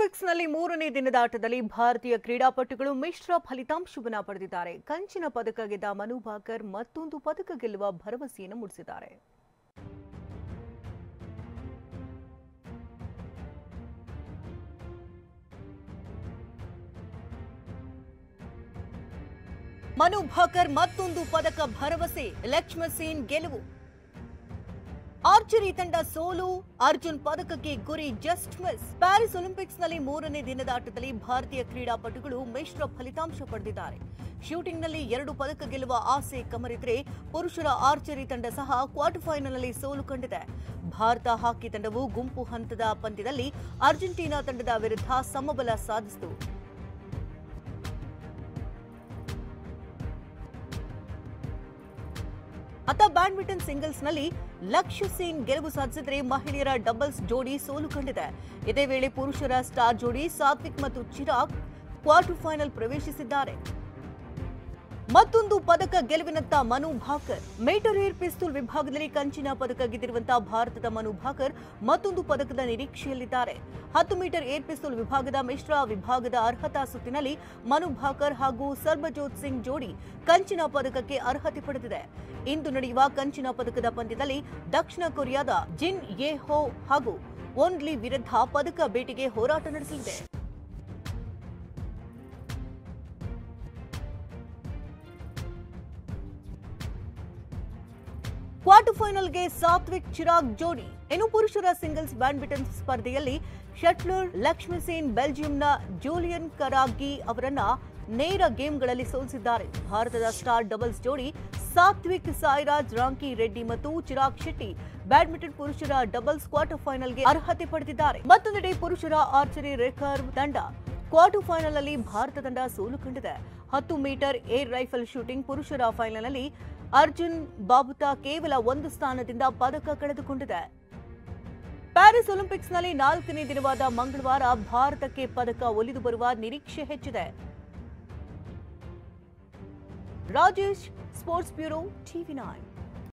ಒಲಿಂಪಿಕ್ಸ್ನಲ್ಲಿ 3ನೇ ದಿನದ ಆಟದಲ್ಲಿ ಭಾರತೀಯ ಕ್ರೀಡಾಪಟುಗಳು ಮಿಶ್ರ ಫಲಿತಾಂಶವನ್ನು ಪಡೆದಿದ್ದಾರೆ. ಕಂಚಿನ ಪದಕ ಗೆದ್ದ ಮನು ಭಾಕರ್ ಮತ್ತೊಂದು ಪದಕ ಗೆಲ್ಲುವ ಭರವಸೆಯನ್ನು ಮೂಡಿಸಿದ್ದಾರೆ. ಮನು ಭಾಕರ್ ಮತ್ತೊಂದು ಪದಕ ಭರವಸೆ, ಲಕ್ಷ್ಮಸೇನ್ ಗೆಲುವು. ಆರ್ಚರಿ ತಂಡ ಸೋಲು, ಅರ್ಜುನ್ ಪದಕಕ್ಕೆ ಗುರಿ ಜಸ್ಟ್ ಮಿಸ್. ಪ್ಯಾರಿಸ್ ಒಲಿಂಪಿಕ್ಸ್ನಲ್ಲಿ 3ನೇ ದಿನದ ಆಟದಲ್ಲಿ ಭಾರತೀಯ ಕ್ರೀಡಾಪಟುಗಳು ಮಿಶ್ರ ಫಲಿತಾಂಶ ಪಡೆದಿದ್ದಾರೆ. ಶೂಟಿಂಗ್ನಲ್ಲಿ 2 ಪದಕ ಗೆಲ್ಲುವ ಆಸೆ ಕಮರಿದ್ರೆ ಪುರುಷರ ಆರ್ಚರಿ ತಂಡ ಸಹ ಕ್ವಾರ್ಟರ್ ಫೈನಲ್ನಲ್ಲಿ ಸೋಲು ಕಂಡಿದೆ. ಭಾರತ ಹಾಕಿ ತಂಡವು ಗುಂಪು ಹಂತದ ಪಂದ್ಯದಲ್ಲಿ ಅರ್ಜೆಂಟೀನಾ ತಂಡದ ವಿರುದ್ಧ ಸಮಬಲ ಸಾಧಿಸಿತು. ಅತ ಬ್ಯಾಡ್ಮಿಂಟನ್ ಸಿಂಗಲ್ಸ್ನಲ್ಲಿ ಲಕ್ಷ್ಮಸೇನ್ ಗೆಲುವು ಸಾಧಿಸಿದರೆ ಮಹಿಳೆಯರ ಡಬಲ್ಸ್ ಜೋಡಿ ಸೋಲು ಕಂಡಿದೆ. ಇದೇ ವೇಳೆ ಪುರುಷರ ಸ್ಟಾರ್ ಜೋಡಿ ಸಾತ್ವಿಕ್ ಮತ್ತು ಚಿರಾಗ್ ಕ್ವಾರ್ಟರ್ ಫೈನಲ್ ಪ್ರವೇಶಿಸಿದ್ದಾರೆ. ಮತ್ತೊಂದು ಪದಕ ಗೆಲುವಿನತ್ತ Manu Bhaker. Meter air pistol ವಿಭಾಗದಲ್ಲಿ ಕಂಚಿನ ಪದಕ ಗೆದ್ದಿರುವಂತಹ ಭಾರತದ ಮನು ಭಾಕರ್ ಮತ್ತೊಂದು ಪದಕದ ನಿರೀಕ್ಷೆಯಲ್ಲಿದ್ದಾರೆ. 10 ಮೀಟರ್ ಏರ್ ಪಿಸ್ತೂಲ್ ವಿಭಾಗದ ಮಿಶ್ರ ವಿಭಾಗದ ಅರ್ಹತಾ ಸುತ್ತಿನಲ್ಲಿ ಮನು ಭಾಕರ್ ಹಾಗೂ ಸರ್ಬಜೋತ್ ಸಿಂಗ್ ಜೋಡಿ ಕಂಚಿನ ಪದಕಕ್ಕೆ ಅರ್ಹತೆ ಪಡೆದಿದೆ. ಇಂದು ನಡೆಯುವ ಕಂಚಿನ ಪದಕದ ಪಂದ್ಯದಲ್ಲಿ ದಕ್ಷಿಣ ಕೊರಿಯಾದ ಜಿನ್ ಯೆ ಹೋ ಹಾಗೂ ಓನ್ಲಿ ವಿರುದ್ಧ ಪದಕ ಬೇಟೆಗೆ ಹೋರಾಟ ನಡೆಸಲಿದೆ. ಕ್ವಾರ್ಟರ್ ಫೈನಲ್ಗೆ ಸಾತ್ವಿಕ್ ಚಿರಾಗ್ ಜೋಡಿ. ಇನ್ನು ಪುರುಷರ ಸಿಂಗಲ್ಸ್ ಬ್ಯಾಡ್ಮಿಂಟನ್ ಸ್ಪರ್ಧೆಯಲ್ಲಿ ಶಟ್ಲರ್ ಲಕ್ಷ್ಮಸೇನ್ ಬೆಲ್ಜಿಯಂನ ಜೂಲಿಯನ್ ಕರಾಗಿ ಅವರನ್ನ ನೇರ ಗೇಮ್ಗಳಲ್ಲಿ ಸೋಲಿಸಿದ್ದಾರೆ. ಭಾರತದ ಸ್ಟಾರ್ ಡಬಲ್ಸ್ ಜೋಡಿ ಸಾತ್ವಿಕ್ ಸಾಯಿರಾಜ್ ರಾಂಕಿ ರೆಡ್ಡಿ ಮತ್ತು ಚಿರಾಗ್ ಶೆಟ್ಟಿ ಬ್ಯಾಡ್ಮಿಂಟನ್ ಪುರುಷರ ಡಬಲ್ಸ್ ಕ್ವಾರ್ಟರ್ ಫೈನಲ್ಗೆ ಅರ್ಹತೆ ಪಡೆದಿದ್ದಾರೆ. ಮತ್ತೊಂದೆಡೆ ಪುರುಷರ ಆರ್ಚರಿ ರಿಕರ್ವ್ ತಂಡ ಕ್ವಾರ್ಟರ್ ಫೈನಲ್ನಲ್ಲಿ ಭಾರತ ತಂಡ ಸೋಲು ಕಂಡಿದೆ. 10 ಮೀಟರ್ ಏರ್ ರೈಫಲ್ ಶೂಟಿಂಗ್ ಪುರುಷರ ಫೈನಲ್ನಲ್ಲಿ ಅರ್ಜುನ್ ಬಾಬುತಾ ಕೇವಲ 1 ಸ್ಥಾನದಿಂದ ಪದಕ ಕಳೆದುಕೊಂಡಿದೆ. ಪ್ಯಾರಿಸ್ ಒಲಿಂಪಿಕ್ಸ್ನಲ್ಲಿ 4ನೇ ದಿನವಾದ ಮಂಗಳವಾರ ಭಾರತಕ್ಕೆ ಪದಕ ಒಲಿದು ಬರುವ ನಿರೀಕ್ಷೆ ಹೆಚ್ಚಿದೆ. Rajesh, sports bureau, TV9.